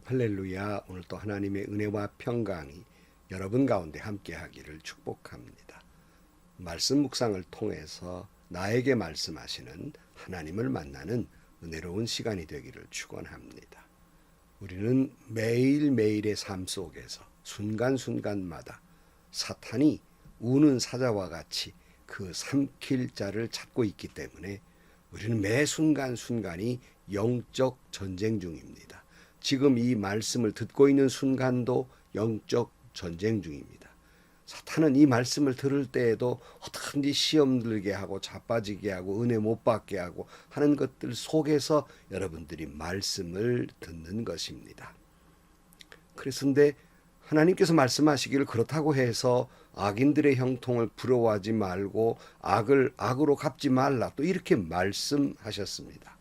할렐루야. 오늘 또 하나님의 은혜와 평강이 여러분 가운데 함께하기를 축복합니다. 말씀 묵상을 통해서 나에게 말씀하시는 하나님을 만나는 은혜로운 시간이 되기를 축원합니다. 우리는 매일매일의 삶 속에서 순간순간마다 사탄이 우는 사자와 같이 그 삼킬 자를 찾고 있기 때문에 우리는 매 순간순간이 영적 전쟁 중입니다. 지금 이 말씀을 듣고 있는 순간도 영적 전쟁 중입니다. 사탄은 이 말씀을 들을 때에도 어떻게든지 시험 들게 하고 자빠지게 하고 은혜 못 받게 하고 하는 것들 속에서 여러분들이 말씀을 듣는 것입니다. 그런데 하나님께서 말씀하시기를 그렇다고 해서 악인들의 형통을 부러워하지 말고 악을 악으로 갚지 말라 또 이렇게 말씀하셨습니다.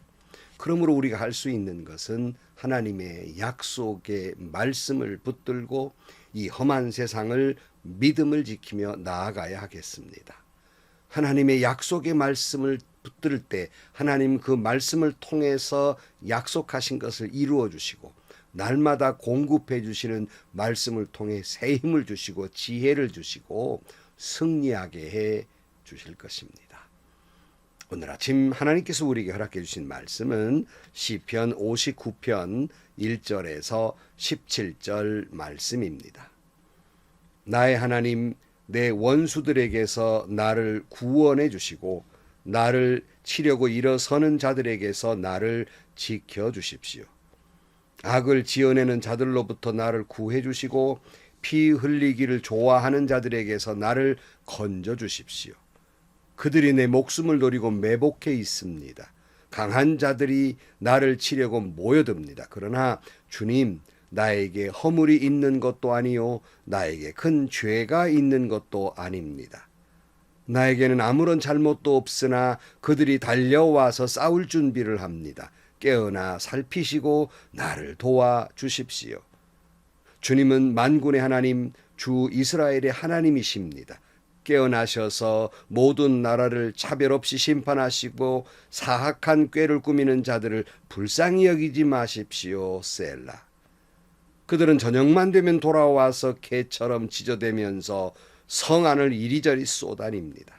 그러므로 우리가 할 수 있는 것은 하나님의 약속의 말씀을 붙들고 이 험한 세상을 믿음을 지키며 나아가야 하겠습니다. 하나님의 약속의 말씀을 붙들 때 하나님 그 말씀을 통해서 약속하신 것을 이루어 주시고 날마다 공급해 주시는 말씀을 통해 새 힘을 주시고 지혜를 주시고 승리하게 해 주실 것입니다. 오늘 아침 하나님께서 우리에게 허락해 주신 말씀은 시편 59편 1절에서 17절 말씀입니다. 나의 하나님, 내 원수들에게서 나를 구원해 주시고 나를 치려고 일어서는 자들에게서 나를 지켜 주십시오. 악을 지어내는 자들로부터 나를 구해 주시고 피 흘리기를 좋아하는 자들에게서 나를 건져 주십시오. 그들이 내 목숨을 노리고 매복해 있습니다. 강한 자들이 나를 치려고 모여듭니다. 그러나 주님, 나에게 허물이 있는 것도 아니요 나에게 큰 죄가 있는 것도 아닙니다. 나에게는 아무런 잘못도 없으나 그들이 달려와서 싸울 준비를 합니다. 깨어나 살피시고 나를 도와주십시오. 주님은 만군의 하나님, 주 이스라엘의 하나님이십니다. 깨어나셔서 모든 나라를 차별 없이 심판하시고 사악한 꾀를 꾸미는 자들을 불쌍히 여기지 마십시오. 셀라. 그들은 저녁만 되면 돌아와서 개처럼 지저대면서 성안을 이리저리 쏘다닙니다.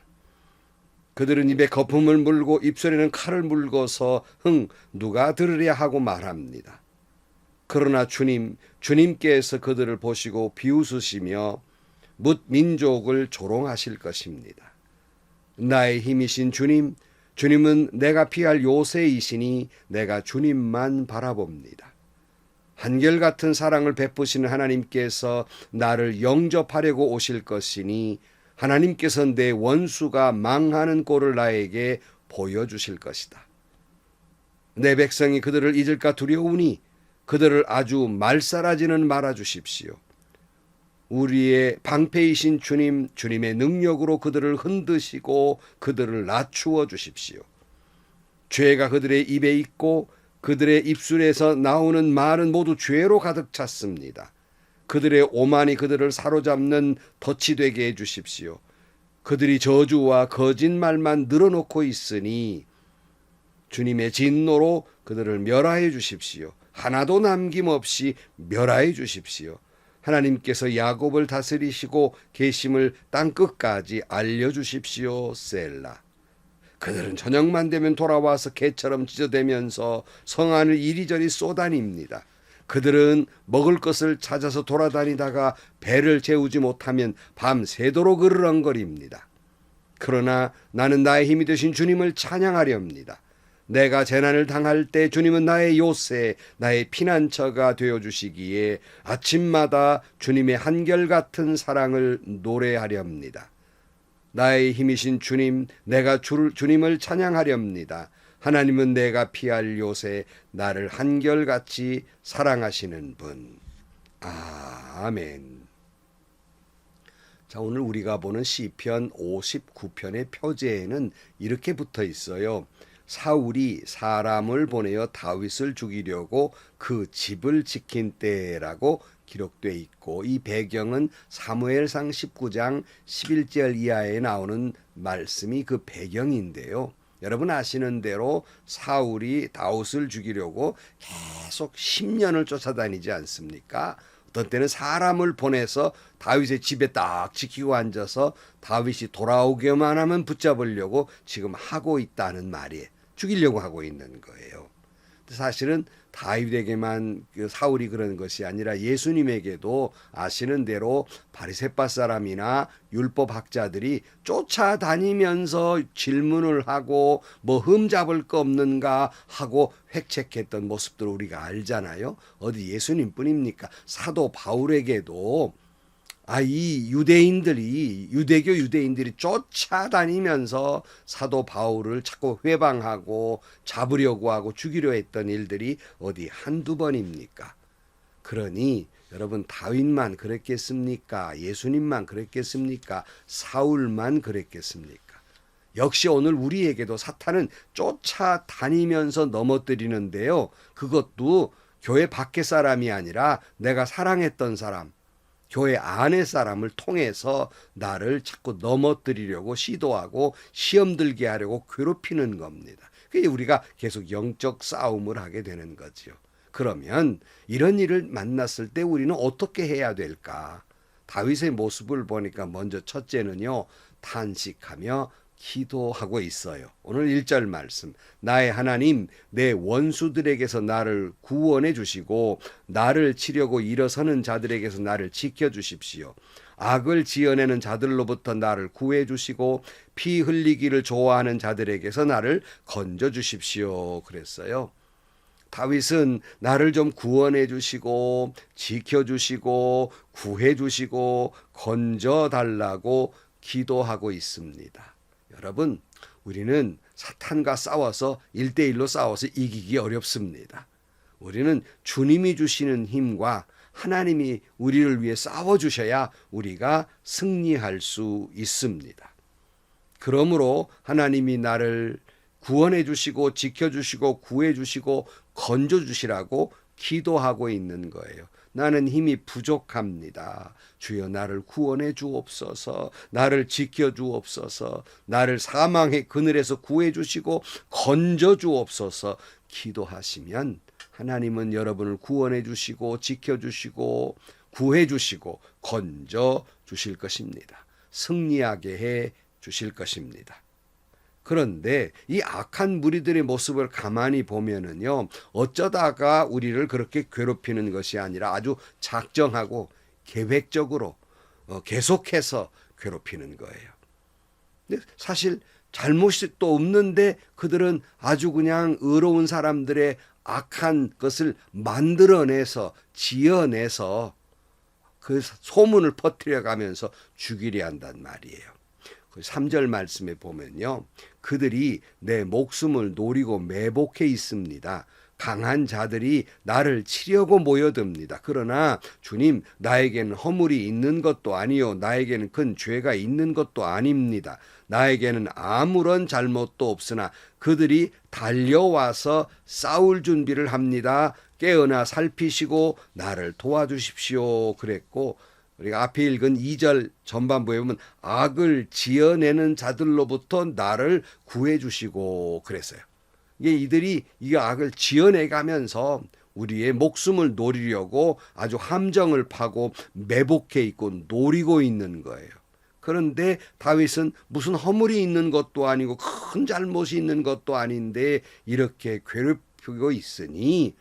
그들은 입에 거품을 물고 입술에는 칼을 물고서 누가 들으랴 하고 말합니다. 그러나 주님께서 그들을 보시고 비웃으시며 뭇 민족을 조롱하실 것입니다. 나의 힘이신 주님은 내가 피할 요새이시니 내가 주님만 바라봅니다. 한결같은 사랑을 베푸시는 하나님께서 나를 영접하려고 오실 것이니 하나님께서 내 원수가 망하는 꼴을 나에게 보여주실 것이다. 내 백성이 그들을 잊을까 두려우니 그들을 아주 말살하지는 말아 주십시오. 우리의 방패이신 주님의 능력으로 그들을 흔드시고 그들을 낮추어 주십시오. 죄가 그들의 입에 있고 그들의 입술에서 나오는 말은 모두 죄로 가득 찼습니다. 그들의 오만이 그들을 사로잡는 덫이 되게 해 주십시오. 그들이 저주와 거짓말만 늘어놓고 있으니 주님의 진노로 그들을 멸하해 주십시오. 하나도 남김없이 멸하해 주십시오. 하나님께서 야곱을 다스리시고 계심을 땅끝까지 알려주십시오. 셀라. 그들은 저녁만 되면 돌아와서 개처럼 찢어대면서 성안을 이리저리 쏘다닙니다. 그들은 먹을 것을 찾아서 돌아다니다가 배를 채우지 못하면 밤새도록 으르렁거립니다. 그러나 나는 나의 힘이 되신 주님을 찬양하렵니다. 내가 재난을 당할 때 주님은 나의 요새, 나의 피난처가 되어주시기에 아침마다 주님의 한결같은 사랑을 노래하렵니다. 나의 힘이신 내가 주님을 찬양하렵니다. 하나님은 내가 피할 요새, 나를 한결같이 사랑하시는 분. 아멘. 자, 오늘 우리가 보는 시편 59편의 표제에는 이렇게 붙어 있어요. 사울이 사람을 보내어 다윗을 죽이려고 그 집을 지킨 때라고 기록되어 있고 이 배경은 사무엘상 19장 11절 이하에 나오는 말씀이 그 배경인데요. 여러분 아시는 대로 사울이 다윗을 죽이려고 계속 10년을 쫓아다니지 않습니까? 어떤 때는 사람을 보내서 다윗의 집에 딱 지키고 앉아서 다윗이 돌아오기만 하면 붙잡으려고 지금 하고 있다는 말이에요. 죽이려고 하고 있는 거예요. 사실은 다윗에게만 사울이 그런 것이 아니라 예수님에게도 아시는 대로 바리새파 사람이나 율법 학자들이 쫓아다니면서 질문을 하고 뭐 흠잡을 거 없는가 하고 획책했던 모습들을 우리가 알잖아요. 어디 예수님뿐입니까? 사도 바울에게도 이 유대교 유대인들이 쫓아다니면서 사도 바울을 자꾸 회방하고 잡으려고 하고 죽이려 했던 일들이 어디 한두 번입니까? 그러니 여러분 다윗만 그랬겠습니까? 예수님만 그랬겠습니까? 사울만 그랬겠습니까? 역시 오늘 우리에게도 사탄은 쫓아다니면서 넘어뜨리는데요. 그것도 교회 밖의 사람이 아니라 내가 사랑했던 사람, 교회 안의 사람을 통해서 나를 자꾸 넘어뜨리려고 시도하고 시험 들게 하려고 괴롭히는 겁니다. 그게 우리가 계속 영적 싸움을 하게 되는 거죠. 그러면 이런 일을 만났을 때 우리는 어떻게 해야 될까? 다윗의 모습을 보니까 먼저 첫째는요, 탄식하며 기도하고 있어요. 오늘 1절 말씀. 나의 하나님, 내 원수들에게서 나를 구원해 주시고 나를 치려고 일어서는 자들에게서 나를 지켜 주십시오. 악을 지어내는 자들로부터 나를 구해 주시고 피 흘리기를 좋아하는 자들에게서 나를 건져 주십시오. 그랬어요. 다윗은 나를 좀 구원해 주시고 지켜 주시고 구해 주시고 건져 달라고 기도하고 있습니다. 여러분, 우리는 사탄과 싸워서 1대1로 싸워서 이기기 어렵습니다. 우리는 주님이 주시는 힘과 하나님이 우리를 위해 싸워주셔야 우리가 승리할 수 있습니다. 그러므로 하나님이 나를 구원해 주시고 지켜주시고 구해 주시고 건져 주시라고 기도하고 있는 거예요. 나는 힘이 부족합니다. 주여 나를 구원해 주옵소서. 나를 지켜 주옵소서. 나를 사망의 그늘에서 구해 주시고 건져 주옵소서. 기도하시면 하나님은 여러분을 구원해 주시고 지켜 주시고 구해 주시고 건져 주실 것입니다. 승리하게 해 주실 것입니다. 그런데 이 악한 무리들의 모습을 가만히 보면은요, 어쩌다가 우리를 그렇게 괴롭히는 것이 아니라 아주 작정하고 계획적으로 계속해서 괴롭히는 거예요. 근데 사실 잘못이 또 없는데 그들은 아주 그냥 의로운 사람들의 악한 것을 만들어내서 지어내서 그 소문을 퍼뜨려 가면서 죽이려 한단 말이에요. 3절 말씀에 보면요. 그들이 내 목숨을 노리고 매복해 있습니다. 강한 자들이 나를 치려고 모여듭니다. 그러나 주님, 나에게는 허물이 있는 것도 아니요 나에게는 큰 죄가 있는 것도 아닙니다. 나에게는 아무런 잘못도 없으나 그들이 달려와서 싸울 준비를 합니다. 깨어나 살피시고 나를 도와주십시오. 그랬고 우리가 앞에 읽은 2절 전반부에 보면 악을 지어내는 자들로부터 나를 구해 주시고 그랬어요. 이게 이들이 이 악을 지어내가면서 우리의 목숨을 노리려고 아주 함정을 파고 매복해 있고 노리고 있는 거예요. 그런데 다윗은 무슨 허물이 있는 것도 아니고 큰 잘못이 있는 것도 아닌데 이렇게 괴롭히고 있으니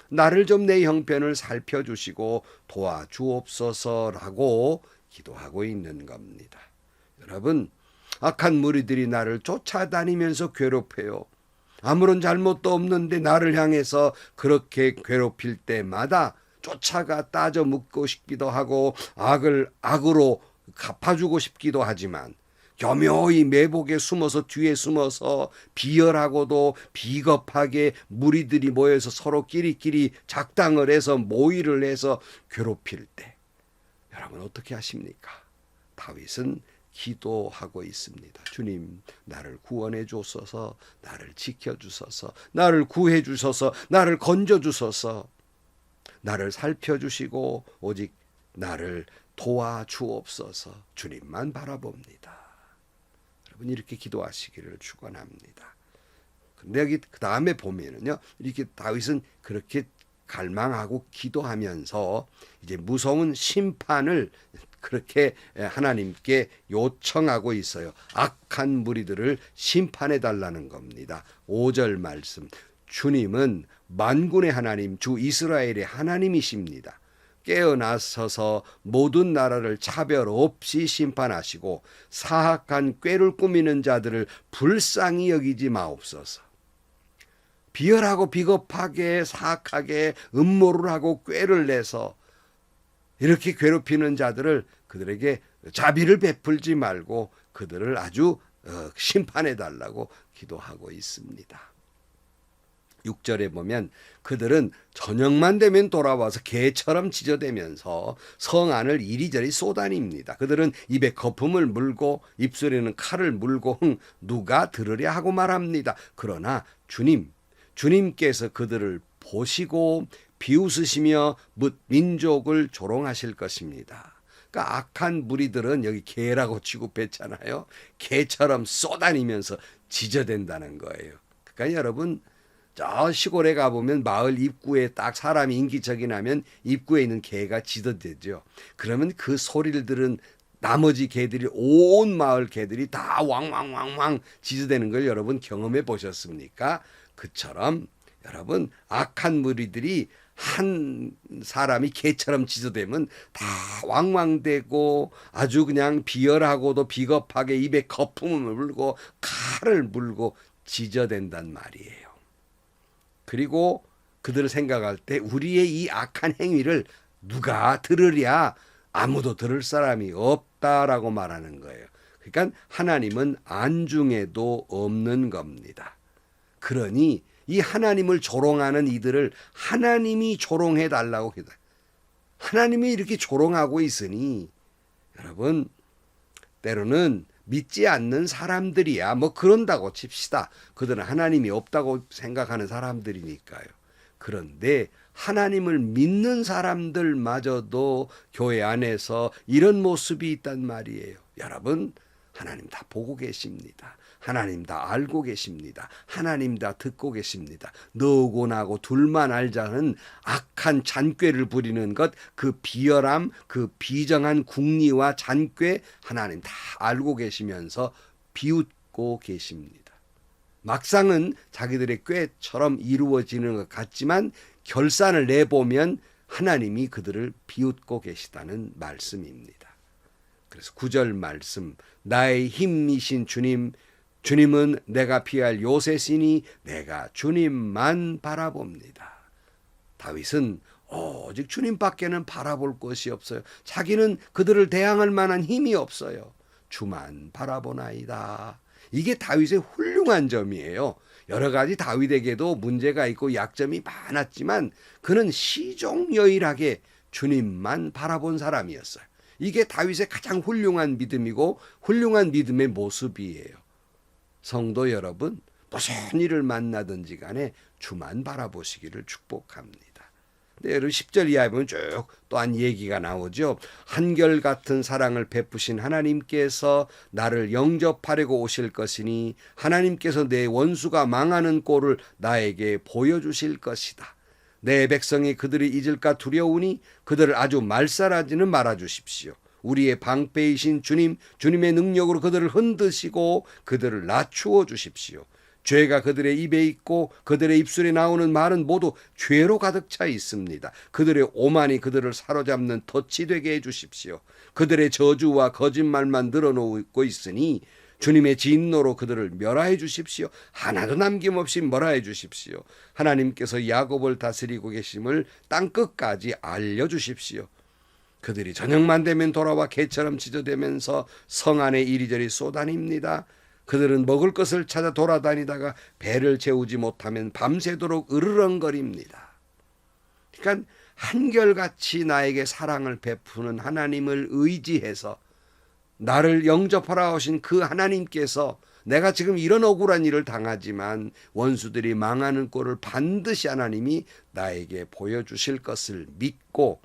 나를 좀 내 형편을 살펴주시고 도와주옵소서라고 기도하고 있는 겁니다. 여러분, 악한 무리들이 나를 쫓아다니면서 괴롭혀요. 아무런 잘못도 없는데 나를 향해서 그렇게 괴롭힐 때마다 쫓아가 따져 묻고 싶기도 하고 악을 악으로 갚아주고 싶기도 하지만 교묘히 매복에 숨어서 뒤에 숨어서 비열하고도 비겁하게 무리들이 모여서 서로 끼리끼리 작당을 해서 모의를 해서 괴롭힐 때 여러분 어떻게 하십니까? 다윗은 기도하고 있습니다. 주님, 나를 구원해 주소서, 나를 지켜 주소서, 나를 구해 주소서, 나를 건져 주소서, 나를 살펴 주시고 오직 나를 도와주옵소서. 주님만 바라봅니다. 여러분 이렇게 기도하시기를 축원합니다. 근데 여기 그 다음에 보면은요, 이렇게 다윗은 그렇게 갈망하고 기도하면서 이제 무서운 심판을 그렇게 하나님께 요청하고 있어요. 악한 무리들을 심판해 달라는 겁니다. 5절 말씀. 주님은 만군의 하나님, 주 이스라엘의 하나님이십니다. 깨어나서서 모든 나라를 차별 없이 심판하시고 사악한 꾀를 꾸미는 자들을 불쌍히 여기지 마옵소서. 비열하고 비겁하게 사악하게 음모를 하고 꾀를 내서 이렇게 괴롭히는 자들을 그들에게 자비를 베풀지 말고 그들을 아주 심판해 달라고 기도하고 있습니다. 6절에 보면 그들은 저녁만 되면 돌아와서 개처럼 짖어대면서 성 안을 이리저리 쏘다닙니다. 그들은 입에 거품을 물고 입술에는 칼을 물고 누가 들으랴 하고 말합니다. 그러나 주님께서 그들을 보시고 비웃으시며 뭇 민족을 조롱하실 것입니다. 그러니까 악한 무리들은 여기 개라고 취급했잖아요. 개처럼 쏘다니면서 짖어댄다는 거예요. 그러니까 여러분, 저 시골에 가보면 마을 입구에 딱 사람이 인기척이 나면 입구에 있는 개가 짖어대죠. 그러면 그 소리를 들은 나머지 개들이, 온 마을 개들이 다 왕왕왕왕 짖어대는 걸 여러분 경험해 보셨습니까? 그처럼 여러분, 악한 무리들이 한 사람이 개처럼 짖어대면 다 왕왕대고 아주 그냥 비열하고도 비겁하게 입에 거품을 물고 칼을 물고 짖어댄단 말이에요. 그리고 그들을 생각할 때 우리의 이 악한 행위를 누가 들으랴? 아무도 들을 사람이 없다라고 말하는 거예요. 그러니까 하나님은 안중에도 없는 겁니다. 그러니 이 하나님을 조롱하는 이들을 하나님이 조롱해 달라고 기도. 하나님이 이렇게 조롱하고 있으니 여러분, 때로는 믿지 않는 사람들이야 뭐 그런다고 칩시다. 그들은 하나님이 없다고 생각하는 사람들이니까요. 그런데 하나님을 믿는 사람들마저도 교회 안에서 이런 모습이 있단 말이에요. 여러분, 하나님 다 보고 계십니다. 하나님 다 알고 계십니다. 하나님 다 듣고 계십니다. 너고 나고 둘만 알자는 악한 잔꾀를 부리는 것, 그 비열함, 그 비정한 궁리와 잔꾀 하나님 다 알고 계시면서 비웃고 계십니다. 막상은 자기들의 꾀처럼 이루어지는 것 같지만 결산을 내보면 하나님이 그들을 비웃고 계시다는 말씀입니다. 그래서 9절 말씀, 나의 힘이신 주님은 내가 피할 요새시니 내가 주님만 바라봅니다. 다윗은 오직 주님밖에는 바라볼 것이 없어요. 자기는 그들을 대항할 만한 힘이 없어요. 주만 바라보나이다. 이게 다윗의 훌륭한 점이에요. 여러 가지 다윗에게도 문제가 있고 약점이 많았지만 그는 시종여일하게 주님만 바라본 사람이었어요. 이게 다윗의 가장 훌륭한 믿음이고 훌륭한 믿음의 모습이에요. 성도 여러분, 무슨 일을 만나든지 간에 주만 바라보시기를 축복합니다. 근데 여러분 10절 이하에 보면 쭉 또한 얘기가 나오죠. 한결같은 사랑을 베푸신 하나님께서 나를 영접하려고 오실 것이니 하나님께서 내 원수가 망하는 꼴을 나에게 보여주실 것이다. 내 백성이 그들이 잊을까 두려우니 그들을 아주 말살하지는 말아주십시오. 우리의 방패이신 주님의 능력으로 그들을 흔드시고 그들을 낮추어 주십시오. 죄가 그들의 입에 있고 그들의 입술에 나오는 말은 모두 죄로 가득 차 있습니다. 그들의 오만이 그들을 사로잡는 덫이 되게 해주십시오. 그들의 저주와 거짓말만 늘어놓고 있으니 주님의 진노로 그들을 멸하해 주십시오. 하나도 남김없이 멸하해 주십시오. 하나님께서 야곱을 다스리고 계심을 땅끝까지 알려주십시오. 그들이 저녁만 되면 돌아와 개처럼 짖어대면서 성 안에 이리저리 쏘다닙니다. 그들은 먹을 것을 찾아 돌아다니다가 배를 채우지 못하면 밤새도록 으르렁거립니다. 그러니까 한결같이 나에게 사랑을 베푸는 하나님을 의지해서 나를 영접하라 하신 그 하나님께서 내가 지금 이런 억울한 일을 당하지만 원수들이 망하는 꼴을 반드시 하나님이 나에게 보여주실 것을 믿고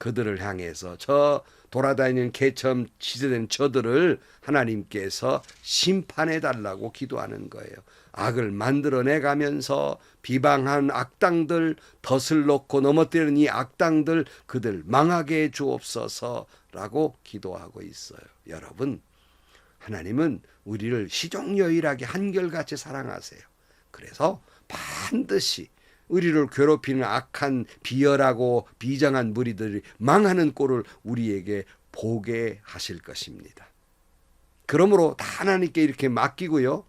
그들을 향해서 저 돌아다니는 개처럼 치대된 저들을 하나님께서 심판해 달라고 기도하는 거예요. 악을 만들어내 가면서 비방한 악당들, 덫을 놓고 넘어뜨리는 이 악당들, 그들 망하게 해 주옵소서라고 기도하고 있어요. 여러분, 하나님은 우리를 시종여일하게 한결같이 사랑하세요. 그래서 반드시 우리를 괴롭히는 악한 비열하고 비장한 무리들이 망하는 꼴을 우리에게 보게 하실 것입니다. 그러므로 다 하나님께 이렇게 맡기고요.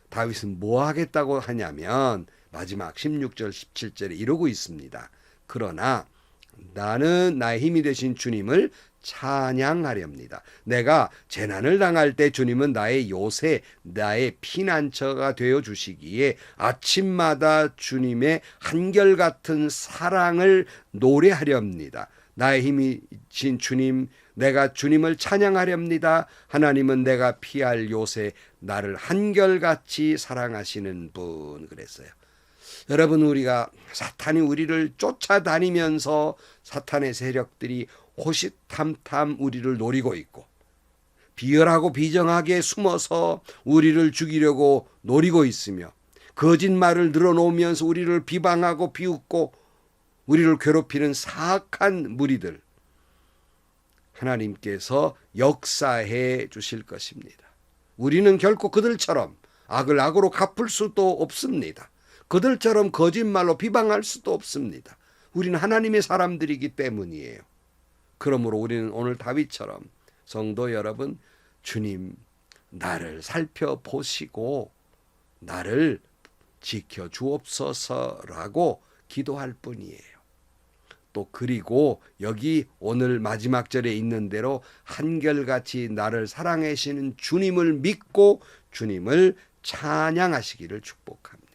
다윗은 뭐 하겠다고 하냐면 마지막 16절 17절에 이러고 있습니다. 그러나 나는 나의 힘이 되신 주님을 찬양하렵니다. 내가 재난을 당할 때 주님은 나의 요새, 나의 피난처가 되어 주시기에 아침마다 주님의 한결같은 사랑을 노래하렵니다. 나의 힘이신 주님, 내가 주님을 찬양하렵니다. 하나님은 내가 피할 요새, 나를 한결같이 사랑하시는 분. 그랬어요. 여러분, 우리가 사탄이 우리를 쫓아다니면서 사탄의 세력들이 호시탐탐 우리를 노리고 있고 비열하고 비정하게 숨어서 우리를 죽이려고 노리고 있으며 거짓말을 늘어놓으면서 우리를 비방하고 비웃고 우리를 괴롭히는 사악한 무리들, 하나님께서 역사해 주실 것입니다. 우리는 결코 그들처럼 악을 악으로 갚을 수도 없습니다. 그들처럼 거짓말로 비방할 수도 없습니다. 우리는 하나님의 사람들이기 때문이에요. 그러므로 우리는 오늘 다윗처럼 성도 여러분, 주님 나를 살펴보시고 나를 지켜주옵소서라고 기도할 뿐이에요. 또 그리고 여기 오늘 마지막 절에 있는 대로 한결같이 나를 사랑하시는 주님을 믿고 주님을 찬양하시기를 축복합니다.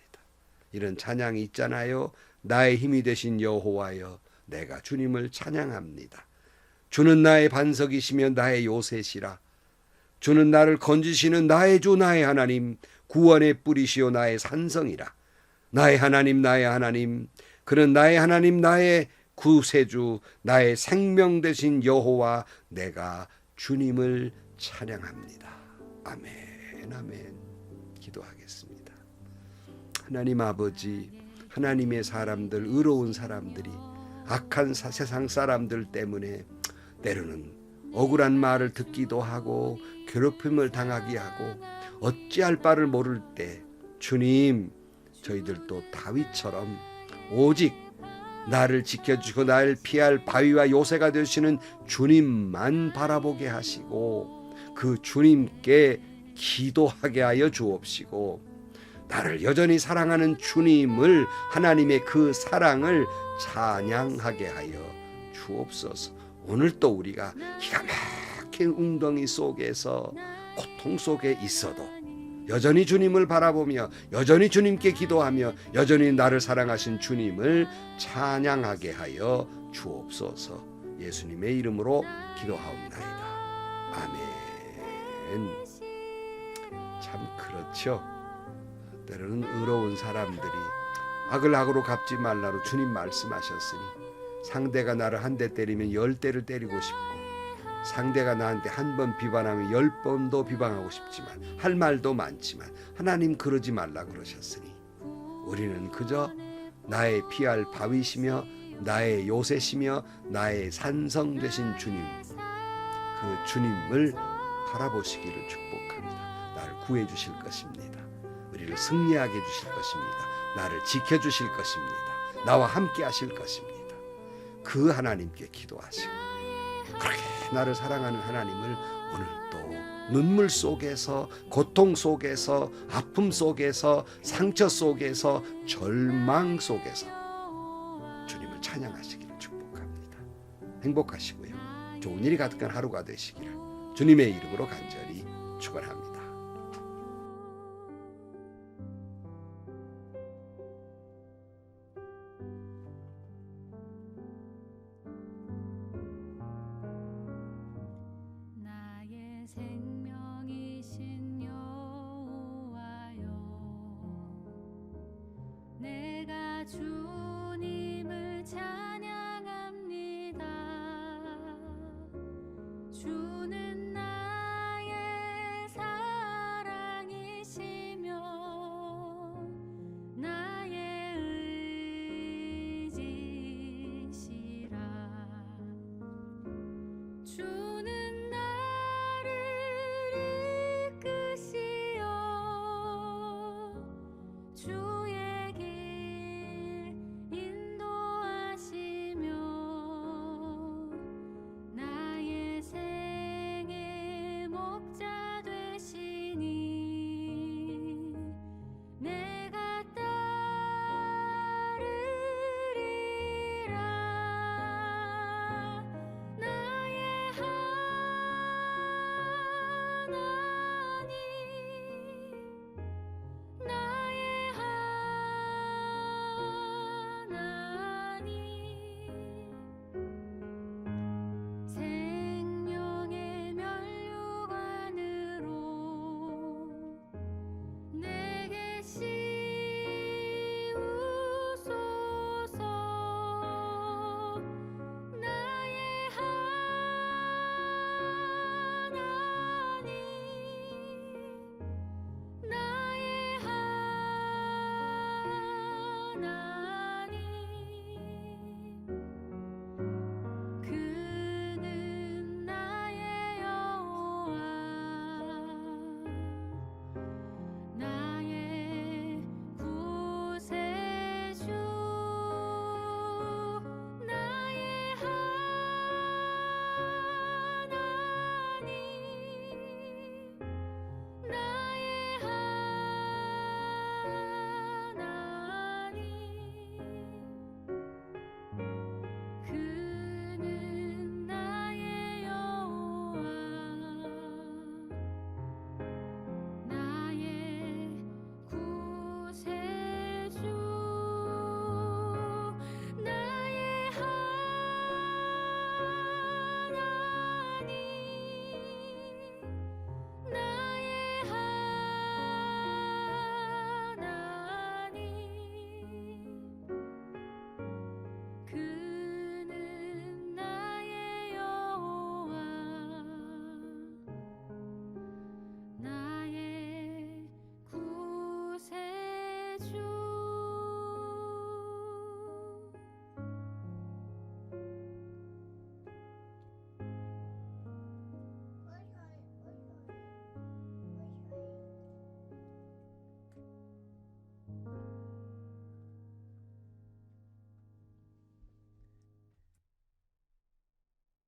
이런 찬양이 있잖아요. 나의 힘이 되신 여호와여, 내가 주님을 찬양합니다. 주는 나의 반석이시며 나의 요새시라. 주는 나를 건지시는 나의 주 나의 하나님, 구원의 뿌리시오 나의 산성이라. 나의 하나님 나의 하나님, 그는 나의 하나님 나의 구세주, 나의 생명 되신 여호와, 내가 주님을 찬양합니다. 아멘 아멘. 기도하겠습니다. 하나님 아버지, 하나님의 사람들, 의로운 사람들이 악한 세상 사람들 때문에 때로는 억울한 말을 듣기도 하고 괴롭힘을 당하게 하고 어찌할 바를 모를 때 주님, 저희들도 다윗처럼 오직 나를 지켜주시고 나를 피할 바위와 요새가 되시는 주님만 바라보게 하시고 그 주님께 기도하게 하여 주옵시고 나를 여전히 사랑하는 주님을, 하나님의 그 사랑을 찬양하게 하여 주옵소서. 오늘 또 우리가 기가 막힌 웅덩이 속에서 고통 속에 있어도 여전히 주님을 바라보며 여전히 주님께 기도하며 여전히 나를 사랑하신 주님을 찬양하게 하여 주옵소서. 예수님의 이름으로 기도하옵나이다. 아멘. 참 그렇죠. 때로는 의로운 사람들이 악을 악으로 갚지 말라로 주님 말씀하셨으니 상대가 나를 한 대 때리면 10대를 때리고 싶고 상대가 나한테 한 번 비방하면 10번도 비방하고 싶지만 할 말도 많지만 하나님 그러지 말라 그러셨으니 우리는 그저 나의 피할 바위시며 나의 요새시며 나의 산성 되신 주님, 그 주님을 바라보시기를 축복합니다. 나를 구해 주실 것입니다. 우리를 승리하게 해주실 것입니다. 나를 지켜주실 것입니다. 나와 함께 하실 것입니다. 그 하나님께 기도하시고 그렇게 나를 사랑하는 하나님을 오늘도 눈물 속에서 고통 속에서 아픔 속에서 상처 속에서 절망 속에서 주님을 찬양하시기를 축복합니다. 행복하시고요. 좋은 일이 가득한 하루가 되시기를 주님의 이름으로 간절히 축원합니다.